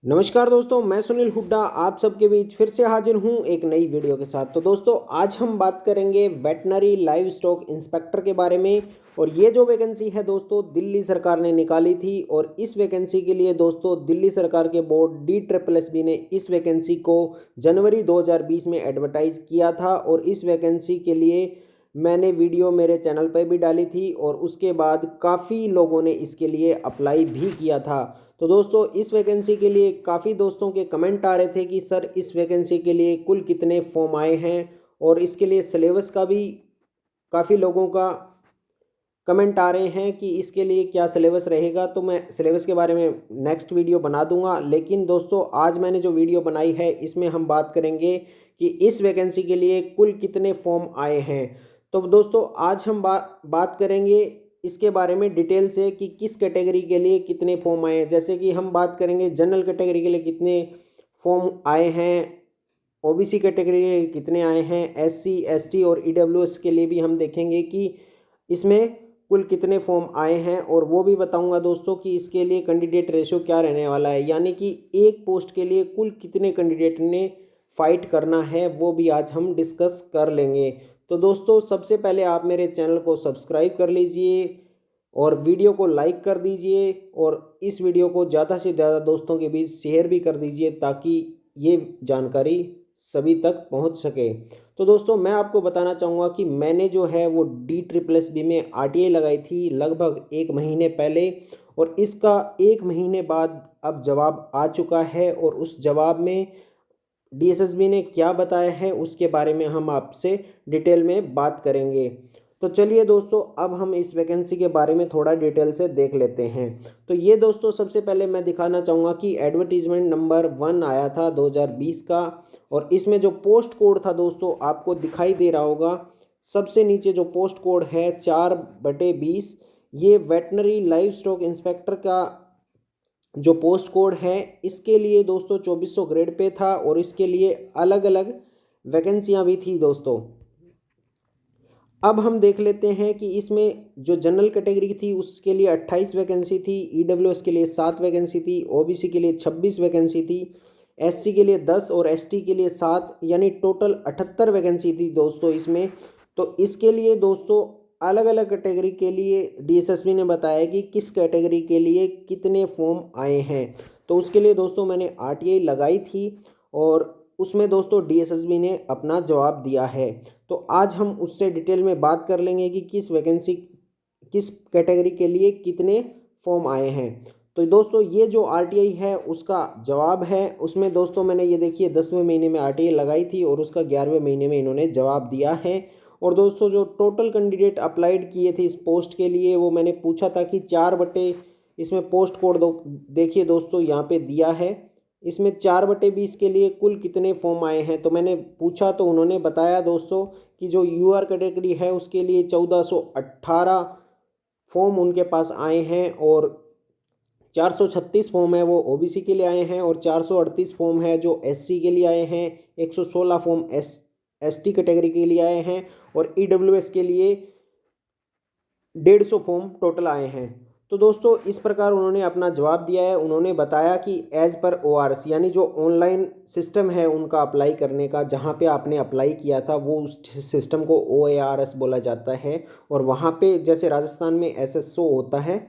नमस्कार दोस्तों, मैं सुनील हुड्डा आप सबके बीच फिर से हाजिर हूं एक नई वीडियो के साथ। तो दोस्तों आज हम बात करेंगे वेटनरी लाइव स्टॉक इंस्पेक्टर के बारे में। और ये जो वैकेंसी है दोस्तों दिल्ली सरकार ने निकाली थी, और इस वैकेंसी के लिए दोस्तों दिल्ली सरकार के बोर्ड DSSB ने इस वैकेंसी को जनवरी 2020 में एडवर्टाइज किया था। और इस वैकेंसी के लिए मैंने वीडियो मेरे चैनल पर भी डाली थी, और उसके बाद काफ़ी लोगों ने इसके लिए अप्लाई भी किया था। तो दोस्तों इस वैकेंसी के लिए काफ़ी दोस्तों के कमेंट आ रहे थे कि सर इस वैकेंसी के लिए कुल कितने फॉर्म आए हैं, और इसके लिए सिलेबस का भी काफ़ी लोगों का कमेंट आ रहे हैं कि इसके लिए क्या सिलेबस रहेगा। तो मैं सिलेबस के बारे में नेक्स्ट वीडियो बना दूंगा। लेकिन दोस्तों आज मैंने जो वीडियो बनाई है इसमें हम बात करेंगे कि इस वैकेंसी के लिए कुल कितने फॉर्म आए हैं। तो दोस्तों आज हम बात करेंगे इसके बारे में डिटेल से कि किस कैटेगरी के लिए कितने फॉर्म आए हैं। जैसे कि हम बात करेंगे जनरल कैटेगरी के लिए कितने फॉर्म आए हैं, ओबीसी कैटेगरी के लिए कितने आए हैं, SC ST और EWS के लिए भी हम देखेंगे कि इसमें कुल कितने फॉर्म आए हैं। और वो भी बताऊंगा दोस्तों कि इसके लिए कैंडिडेट रेशो क्या रहने वाला है, यानी कि एक पोस्ट के लिए कुल कितने कैंडिडेट ने फाइट करना है, वो भी आज हम डिस्कस कर लेंगे। तो दोस्तों सबसे पहले आप मेरे चैनल को सब्सक्राइब कर लीजिए और वीडियो को लाइक कर दीजिए, और इस वीडियो को ज़्यादा से ज़्यादा दोस्तों के बीच शेयर भी कर दीजिए ताकि ये जानकारी सभी तक पहुंच सके। तो दोस्तों मैं आपको बताना चाहूँगा कि मैंने जो है वो DSSB में RTI लगाई थी लगभग 1 महीने पहले, और इसका 1 महीने बाद अब जवाब आ चुका है। और उस जवाब में DSSB ने क्या बताया है उसके बारे में हम आपसे डिटेल में बात करेंगे। तो चलिए दोस्तों अब हम इस वैकेंसी के बारे में थोड़ा डिटेल से देख लेते हैं। तो ये दोस्तों सबसे पहले मैं दिखाना चाहूँगा कि एडवर्टीजमेंट नंबर 1 आया था 2020 का, और इसमें जो पोस्ट कोड था दोस्तों आपको दिखाई दे रहा होगा। सबसे नीचे जो पोस्ट कोड है 4/20, ये वेटनरी लाइव स्टॉक इंस्पेक्टर का जो पोस्ट कोड है। इसके लिए दोस्तों 2400 ग्रेड पे था, और इसके लिए अलग अलग वैकेंसियां भी थी दोस्तों। अब हम देख लेते हैं कि इसमें जो जनरल कैटेगरी थी उसके लिए 28 वैकेंसी थी, EWS के लिए 7 वैकेंसी थी, OBC के लिए 26 वैकेंसी थी, SC के लिए 10 और ST के लिए 7, यानी टोटल 78 वैकेंसी थी दोस्तों इसमें। तो इसके लिए दोस्तों अलग अलग कैटेगरी के लिए DSSB ने बताया कि किस कैटेगरी के लिए कितने फॉर्म आए हैं। तो उसके लिए दोस्तों मैंने RTI लगाई थी, और उसमें दोस्तों DSSB ने अपना जवाब दिया है। तो आज हम उससे डिटेल में बात कर लेंगे कि किस कैटेगरी के लिए कितने फॉर्म आए हैं। तो दोस्तों ये जो RTI है उसका जवाब है, उसमें दोस्तों मैंने ये देखिए 10वें महीने में RTI लगाई थी, और उसका 11वें महीने में इन्होंने जवाब दिया है। और दोस्तों जो टोटल कैंडिडेट अप्लाइड किए थे इस पोस्ट के लिए वो मैंने पूछा था कि 4 इसमें पोस्ट कोड देखिए दोस्तों यहाँ पे दिया है। इसमें 4/20 के लिए कुल कितने फॉर्म आए हैं, तो मैंने पूछा तो उन्होंने बताया दोस्तों कि जो UR कैटेगरी है उसके लिए 1418 फॉर्म उनके पास आए हैं, और 436 फॉर्म है वो OBC के लिए आए हैं, और 438 फॉर्म है जो SC के लिए आए हैं, 116 फॉर्म ST कैटेगरी के लिए आए हैं, और EWS के लिए 150 फॉर्म टोटल आए हैं। तो दोस्तों इस प्रकार उन्होंने अपना जवाब दिया है। उन्होंने बताया कि एज पर ORS, यानी जो ऑनलाइन सिस्टम है उनका अप्लाई करने का, जहां पे आपने अप्लाई किया था वो उस सिस्टम को OARS बोला जाता है। और वहां पे जैसे राजस्थान में SSO होता है,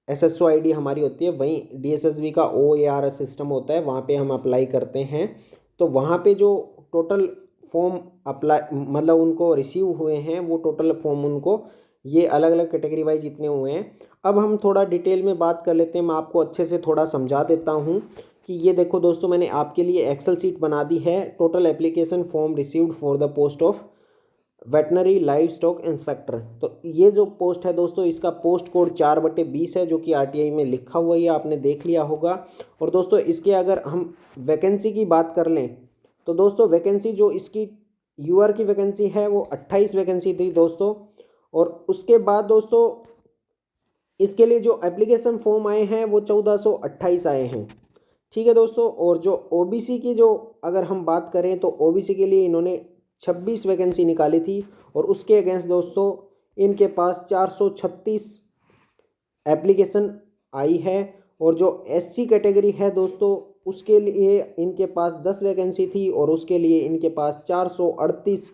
SSO ID हमारी होती है, वहीं DSSB का OARS सिस्टम होता है, वहाँ पे हम अप्लाई करते हैं। तो वहाँ पे जो टोटल फॉर्म अप्लाई मतलब उनको रिसीव हुए हैं वो टोटल फॉर्म उनको ये अलग अलग कैटेगरी वाइज जितने हुए हैं। अब हम थोड़ा डिटेल में बात कर लेते हैं, मैं आपको अच्छे से थोड़ा समझा देता हूँ कि ये देखो दोस्तों मैंने आपके लिए एक्सेल सीट बना दी है। Total application form received for the post of veterinary live stock inspector. तो ये जो पोस्ट है दोस्तों इसका पोस्ट कोड 4/20 है, जो कि RTI में लिखा हुआ है, ये आपने देख लिया होगा। और दोस्तों इसके अगर हम वैकेंसी की बात कर लें तो दोस्तों वैकेंसी जो इसकी UR की वैकेंसी है वो 28 वैकेंसी थी दोस्तों। और उसके बाद दोस्तों इसके लिए जो एप्लीकेशन फॉर्म आए हैं वो 1428 आए हैं, ठीक है दोस्तों। और जो OBC की जो अगर हम बात करें तो OBC के लिए इन्होंने 26 वैकेंसी निकाली थी, और उसके अगेंस्ट दोस्तों इनके पास 436 एप्लीकेशन आई है। और जो SC कैटेगरी है दोस्तों उसके लिए इनके पास 10 वैकेंसी थी और उसके लिए इनके पास 438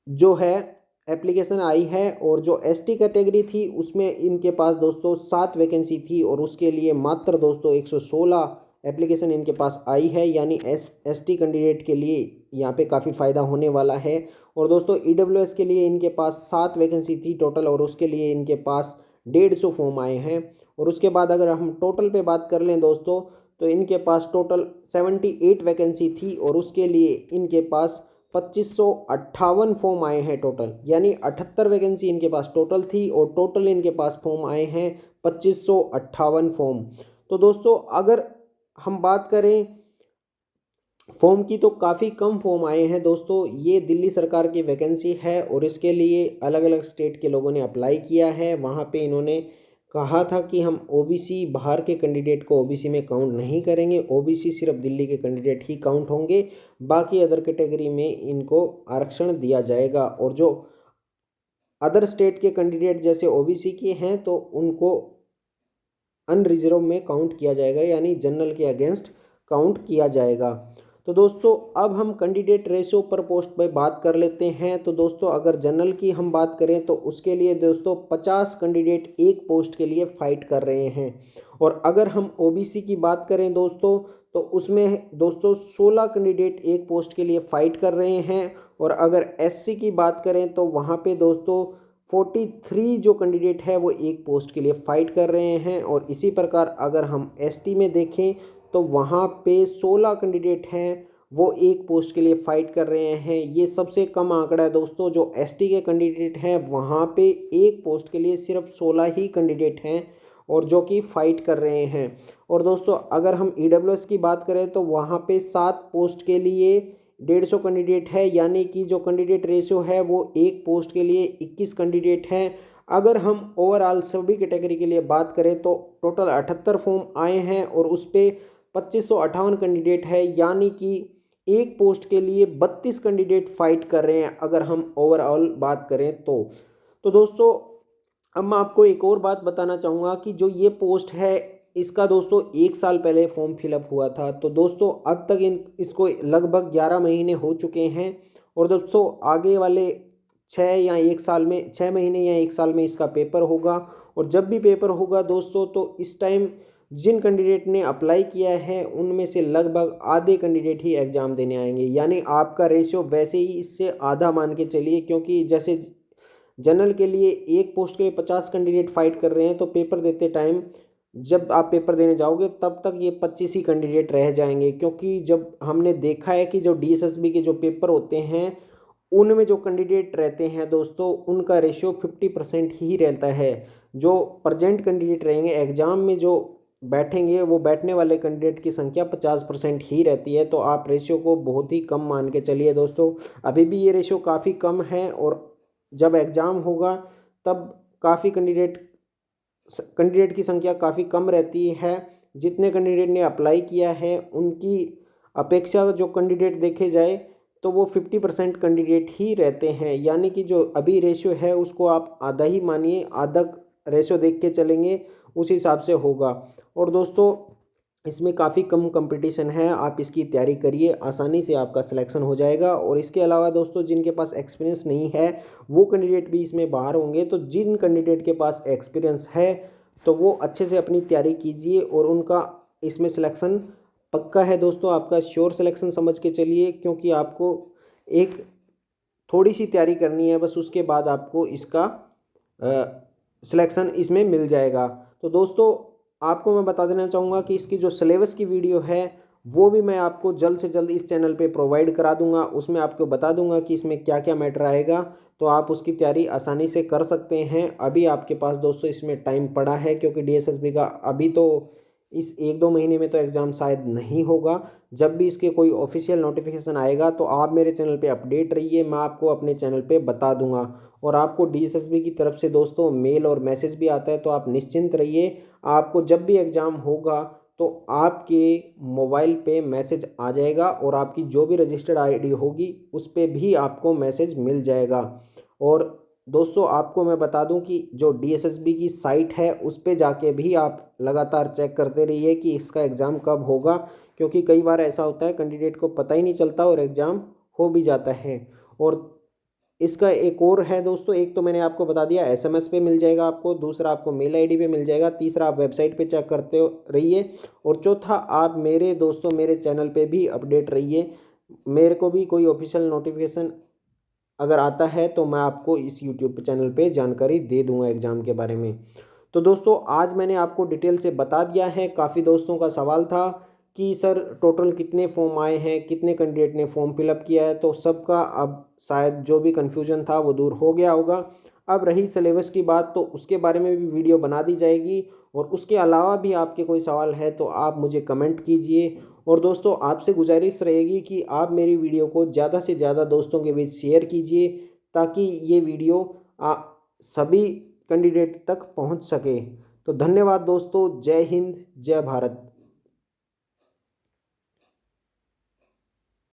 जो है एप्लीकेशन आई है। और जो एसटी कैटेगरी थी उसमें इनके पास दोस्तों 7 वैकेंसी थी और उसके लिए मात्र दोस्तों 116 एप्लीकेशन इनके पास आई है। यानी एसटी कैंडिडेट के लिए यहाँ पे काफ़ी फ़ायदा होने वाला है। और दोस्तों ईडब्ल्यूएस के लिए इनके पास 7 वैकेंसी थी टोटल और उसके लिए इनके पास 150 फॉर्म आए हैं। और उसके बाद अगर हम टोटल पे बात कर लें दोस्तों तो इनके पास टोटल 78 वैकेंसी थी और उसके लिए इनके पास 2558 फॉर्म आए हैं टोटल। यानी 78 वैकेंसी इनके पास टोटल थी और टोटल इनके पास फॉर्म आए हैं 2558 फॉर्म। तो दोस्तों अगर हम बात करें फॉर्म की तो काफ़ी कम फॉर्म आए हैं दोस्तों। ये दिल्ली सरकार की वैकेंसी है और इसके लिए अलग अलग स्टेट के लोगों ने अप्लाई किया है। वहाँ पे इन्होंने कहा था कि हम ओबीसी बाहर के कैंडिडेट को ओबीसी में काउंट नहीं करेंगे, ओबीसी सिर्फ दिल्ली के कैंडिडेट ही काउंट होंगे, बाकी अदर कैटेगरी में इनको आरक्षण दिया जाएगा। और जो अदर स्टेट के कैंडिडेट जैसे ओबीसी के हैं तो उनको अनरिजर्व में काउंट किया जाएगा, यानी जनरल के अगेंस्ट काउंट किया जाएगा। तो दोस्तों अब हम कैंडिडेट रेशियो पर पोस्ट पे बात कर लेते हैं। तो दोस्तों अगर जनरल की हम बात करें तो उसके लिए दोस्तों 50 कैंडिडेट एक पोस्ट के लिए फाइट कर रहे हैं। और अगर हम ओबीसी की बात करें दोस्तों तो उसमें दोस्तों 16 कैंडिडेट एक पोस्ट के लिए फाइट कर रहे हैं। और अगर एससी की बात करें तो वहाँ पे दोस्तों 43 जो कैंडिडेट है वो एक पोस्ट के लिए फाइट कर रहे हैं। और इसी प्रकार अगर हम एसटी में देखें तो वहाँ पे 16 कैंडिडेट हैं वो एक पोस्ट के लिए फाइट कर रहे हैं। ये सबसे कम आंकड़ा है दोस्तों। जो एसटी के कैंडिडेट हैं वहाँ पे एक पोस्ट के लिए सिर्फ 16 ही कैंडिडेट हैं और जो कि फाइट कर रहे हैं। और दोस्तों अगर हम ईडब्ल्यूएस की बात करें तो वहाँ पे 7 पोस्ट के लिए 150 कैंडिडेट है, यानी कि जो कैंडिडेट रेशियो है वो एक पोस्ट के लिए 21 कैंडिडेट हैं। अगर हम ओवरऑल सभी कैटेगरी के लिए बात करें तो टोटल 78 फॉर्म आए हैं और उस पर 2558 कैंडिडेट है, यानी कि एक पोस्ट के लिए 32 कैंडिडेट फाइट कर रहे हैं अगर हम ओवरऑल बात करें तो दोस्तों अब मैं आपको एक और बात बताना चाहूँगा कि जो ये पोस्ट है इसका दोस्तों 1 साल पहले फॉर्म फिलअप हुआ था। तो दोस्तों अब तक इसको लगभग 11 महीने हो चुके हैं। और दोस्तों आगे वाले 6 महीने या 1 साल में इसका पेपर होगा। और जब भी पेपर होगा दोस्तों तो इस टाइम जिन कैंडिडेट ने अप्लाई किया है उनमें से लगभग आधे कैंडिडेट ही एग्ज़ाम देने आएंगे। यानी आपका रेशियो वैसे ही इससे आधा मान के चलिए, क्योंकि जैसे जनरल के लिए एक पोस्ट के लिए 50 कैंडिडेट फाइट कर रहे हैं तो पेपर देते टाइम जब आप पेपर देने जाओगे तब तक ये 25 ही कैंडिडेट रह जाएंगे। क्योंकि जब हमने देखा है कि जो डीएसएसबी के जो पेपर होते हैं उनमें जो कैंडिडेट रहते हैं दोस्तों उनका रेशियो 50% ही रहता है। जो प्रेजेंट कैंडिडेट रहेंगे एग्ज़ाम में जो बैठेंगे वो बैठने वाले कैंडिडेट की संख्या 50% ही रहती है। तो आप रेशियो को बहुत ही कम मान के चलिए दोस्तों। अभी भी ये रेशियो काफ़ी कम है और जब एग्ज़ाम होगा तब काफ़ी कैंडिडेट की संख्या काफ़ी कम रहती है। जितने कैंडिडेट ने अप्लाई किया है उनकी अपेक्षा जो कैंडिडेट देखे जाए तो वो 50% कैंडिडेट ही रहते हैं। यानी कि जो अभी रेशियो है उसको आप आधा ही मानिए, आधा रेशियो देख के चलेंगे उस हिसाब से होगा। और दोस्तों इसमें काफ़ी कम कंपटीशन है, आप इसकी तैयारी करिए, आसानी से आपका सिलेक्शन हो जाएगा। और इसके अलावा दोस्तों जिनके पास एक्सपीरियंस नहीं है वो कैंडिडेट भी इसमें बाहर होंगे। तो जिन कैंडिडेट के पास एक्सपीरियंस है तो वो अच्छे से अपनी तैयारी कीजिए और उनका इसमें सिलेक्शन पक्का है दोस्तों। आपका श्योर सिलेक्शन समझ के चलिए, क्योंकि आपको एक थोड़ी सी तैयारी करनी है बस, उसके बाद आपको इसका सिलेक्शन इसमें मिल जाएगा। तो दोस्तों आपको मैं बता देना चाहूँगा कि इसकी जो सिलेबस की वीडियो है वो भी मैं आपको जल्द से जल्द इस चैनल पे प्रोवाइड करा दूंगा। उसमें आपको बता दूंगा कि इसमें क्या क्या मैटर आएगा, तो आप उसकी तैयारी आसानी से कर सकते हैं। अभी आपके पास दोस्तों इसमें टाइम पड़ा है, क्योंकि डीएसएसबी का अभी तो इस 1-2 महीने में तो एग्ज़ाम शायद नहीं होगा। जब भी इसके कोई ऑफिशियल नोटिफिकेशन आएगा तो आप मेरे चैनल पे अपडेट रहिए, मैं आपको अपने चैनल पे बता दूंगा। और आपको डीएसएसबी की तरफ से दोस्तों मेल और मैसेज भी आता है, तो आप निश्चिंत रहिए। आपको जब भी एग्ज़ाम होगा तो आपके मोबाइल पे मैसेज आ जाएगा और आपकी जो भी रजिस्टर्ड आईडी होगी उस पर भी आपको मैसेज मिल जाएगा। और दोस्तों आपको मैं बता दूं कि जो डीएसएसबी की साइट है उस पे जाके भी आप लगातार चेक करते रहिए कि इसका एग्ज़ाम कब होगा, क्योंकि कई बार ऐसा होता है कैंडिडेट को पता ही नहीं चलता और एग्ज़ाम हो भी जाता है। और इसका एक और है दोस्तों, एक तो मैंने आपको बता दिया एसएमएस पे मिल जाएगा आपको, दूसरा आपको मेल आईडी पे मिल जाएगा, तीसरा आप वेबसाइट पे चेक करते रहिए, और चौथा आप मेरे दोस्तों मेरे चैनल पे भी अपडेट रहिए। मेरे को भी कोई ऑफिशियल नोटिफिकेशन अगर आता है तो मैं आपको इस यूट्यूब चैनल पे जानकारी दे दूंगा एग्ज़ाम के बारे में। तो दोस्तों आज मैंने आपको डिटेल से बता दिया है। काफ़ी दोस्तों का सवाल था कि सर टोटल कितने फॉर्म आए हैं, कितने कैंडिडेट ने फॉर्म फिलअप किया है, तो सबका अब शायद जो भी कन्फ्यूजन था वो दूर हो गया होगा। अब रही सिलेबस की बात, तो उसके बारे में भी वीडियो बना दी जाएगी, और उसके अलावा भी आपके कोई सवाल है तो आप मुझे कमेंट कीजिए। और दोस्तों आपसे गुजारिश रहेगी कि आप मेरी वीडियो को ज़्यादा से ज़्यादा दोस्तों के बीच शेयर कीजिए, ताकि ये वीडियो सभी कैंडिडेट तक पहुंच सके। तो धन्यवाद दोस्तों, जय हिंद, जय भारत।